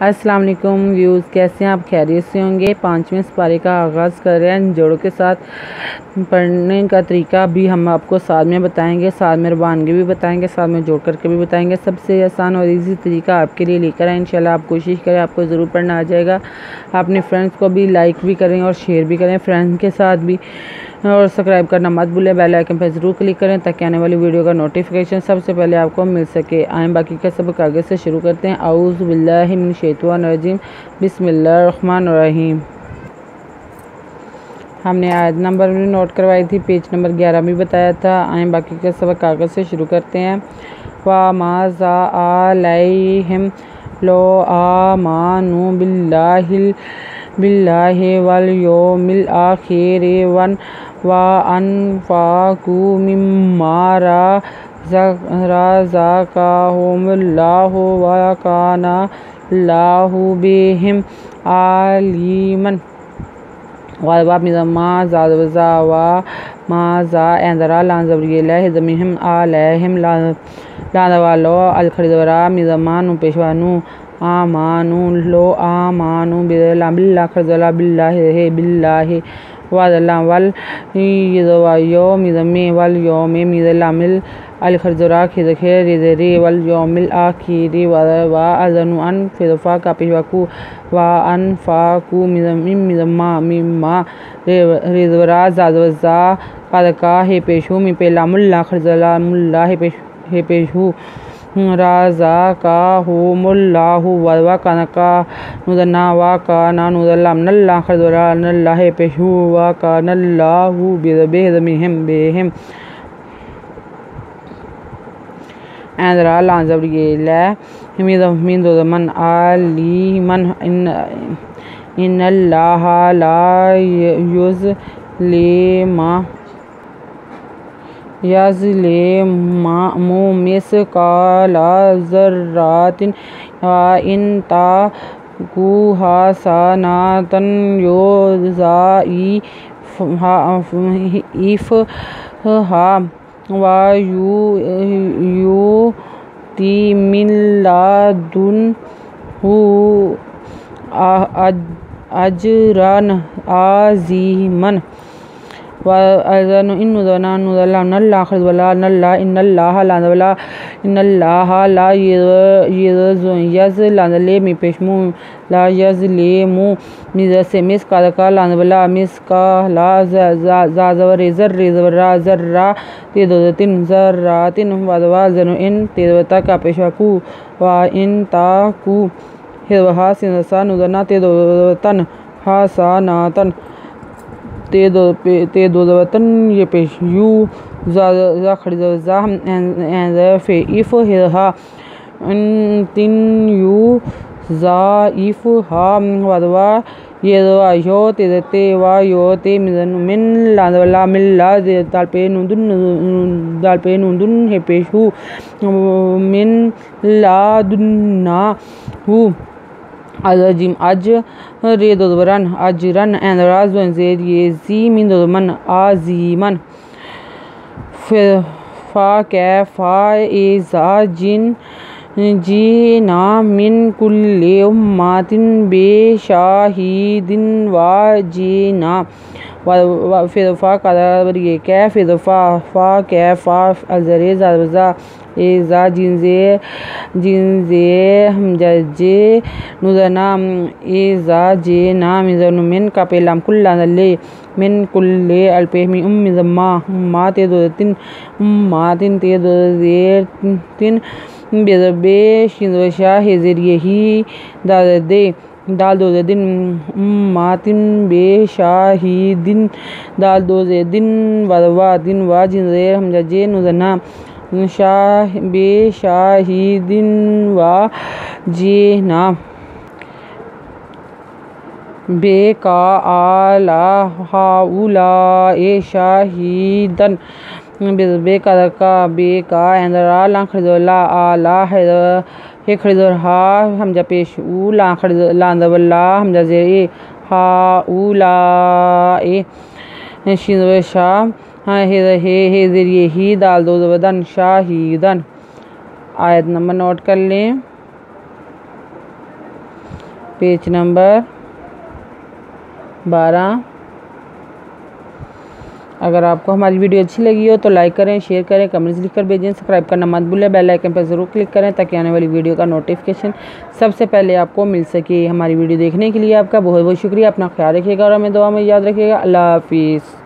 अस्सलाम वालेकुम व्यूज़, कैसे हैं आप? खैरियत से होंगे। 5वें सिपारे का आगाज़ कर रहे हैं। जोड़ों के साथ पढ़ने का तरीका भी हम आपको साथ में बताएंगे, साथ में रवानगी भी बताएंगे, साथ में जोड़ करके भी बताएंगे। सबसे आसान और इजी तरीका आपके लिए लेकर आए इंशाल्लाह। आप कोशिश करें, आपको ज़रूर पढ़ना आ जाएगा। अपने फ्रेंड्स को भी लाइक भी करें और शेयर भी करें फ्रेंड्स के साथ भी, और सब्सक्राइब करना मत भूलें। बेल आइकन पर ज़रूर क्लिक करें ताकि आने वाली वीडियो का नोटिफिकेशन सबसे पहले आपको मिल सके। आए बाकी का सबक आगे से शुरू करते हैं। औज़ु बिल्लाहि मिनश शैतानिर रजीम, बिस्मिल्लाहिर रहमानिर रहीम। हमने आयत नंबर भी नोट करवाई थी, पेज नंबर 11 भी बताया था। आए बाकी का सबक कागज़ से शुरू करते हैं। वा माज़ा अलैहिम लो आमानु बिल्लाहि वल यौमिल आखिर व अनफ़क़ू मिम्मा रज़क़हुमुल्लाहु व काना अल्लाहु बिहिम आलिमन। वालवा मिज़म्मा ज़ादवज़ा व माज़ा एंदरा लांजबरियला हिज़मिहिम अलैहिम लांदवालो अलखरिदवरा मिज़म्मानु पेशवानु आमानु लो आमानु बिल्ला खरदला बिल्लाहि वादला वल यदवायो मिज़म्मे वल यौमे मिज़लामिल अलखरदरा खिज़खे रिज़री वल यौमिल आखिरी व अज़नु अन फिज़फ़ा का पेशवाकू व अनफ़ाकू मिज़म्मा मिम्मा रिज़वरा ज़ादवज़ा क़दका हे पेशू मि पेलामुल्ला खरदला मुल्ला हे पेशू रज़क़हुमुल्लाहु व काना नुदन्ना व काना नुदल्ला नल्ला खरदला नल्ला हे पेशू व काना अल्लाहु बिहिम एंदरा लांजबरियला मिज़मन आलिमन इन्नल्लाहा ला यज़लिमु मिस्क़ाला ज़र्रातिन व इन तकू हसनतन युज़ाइफ़हा व यु'ति मिन लदुन्हु अजरन अज़ीमन। व अज़नु इन्नुदना नुदल्ला नल्ला खरदवला नल्ला इन्नल्लाहा लांदवला इन्नल्लाहा ला यज़लांदले मि पेशमु ला यज़लिमु मिज़से मिस्क़ालका लांदवला मिस्क़ाला ज़ाज़वरे ज़र्रा ज़र्रा तेदोतिन ज़र्रातिन वदवा ज़नु इन तेदवता का पेशवाकू व इन ताकू हिदवहा सिनसा नुदना तेदोतन हसनातन तेदोतन ये पेश यू ज़ा खरीदवज़ा एंज़फ़ हिदहा तिन यू ज़ाइफ़हा वदवा यदवा यो तेदते व यो ते मिन लांदवला मिल्ला दालपे नुदुन हे पेशू मिन लादुन्ना हु अज़जिम अज रेदोदवरन अजरन एंदरा ज़ेर येज़ी मिन आज़ीमन। फ़कैफ़ा इज़ा जीना मिन कुल्लि उम्मतिन बिशाहिदिन व जीना फ़िज़फ़ा कदबरिए कैफ़िज़फ़ा फ़कैफ़ा अज़रे ज़ादवज़ा इज़ा जिनज़े हमजजे नुदना इज़ा जेना मिज़नु मिन का पेलाम कुल्ला नल्ले मिन कुल्ले अल्पेहमी उम्मा तेदोतिन तेदोज़ेतिन बेज़बे शिज़वशा हेज़रिए ही दाल दोज़ेदिन उम्मातिन बेशाहिदिन दाल दोज़ेदिन वदवा दिन व जिनज़े हमजजे नुदना बेशाहिदिन व जेना बेका आला हाउलाए शाहिदन बेका बेका एंदरा ला खरीदवला आला हे खरीदवहा हमजा पेश उ ला लांदवला हमजा जे हाउलाए शिज़वशा हे ज़रिए ही दाल दो वदन शाहिदन। आयत नंबर नोट कर लें। Page number 12। अगर आपको हमारी वीडियो अच्छी लगी हो तो लाइक करें, शेयर करें, कमेंट्स लिखकर भेजें। सब्सक्राइब करना मत भूलें, बेल आइकन पर ज़रूर क्लिक करें ताकि आने वाली वीडियो का नोटिफिकेशन सबसे पहले आपको मिल सके। हमारी वीडियो देखने के लिए आपका बहुत बहुत शुक्रिया। अपना ख्याल रखिएगा और हमें दुआ में याद रखिएगा। अल्लाह हाफिज़।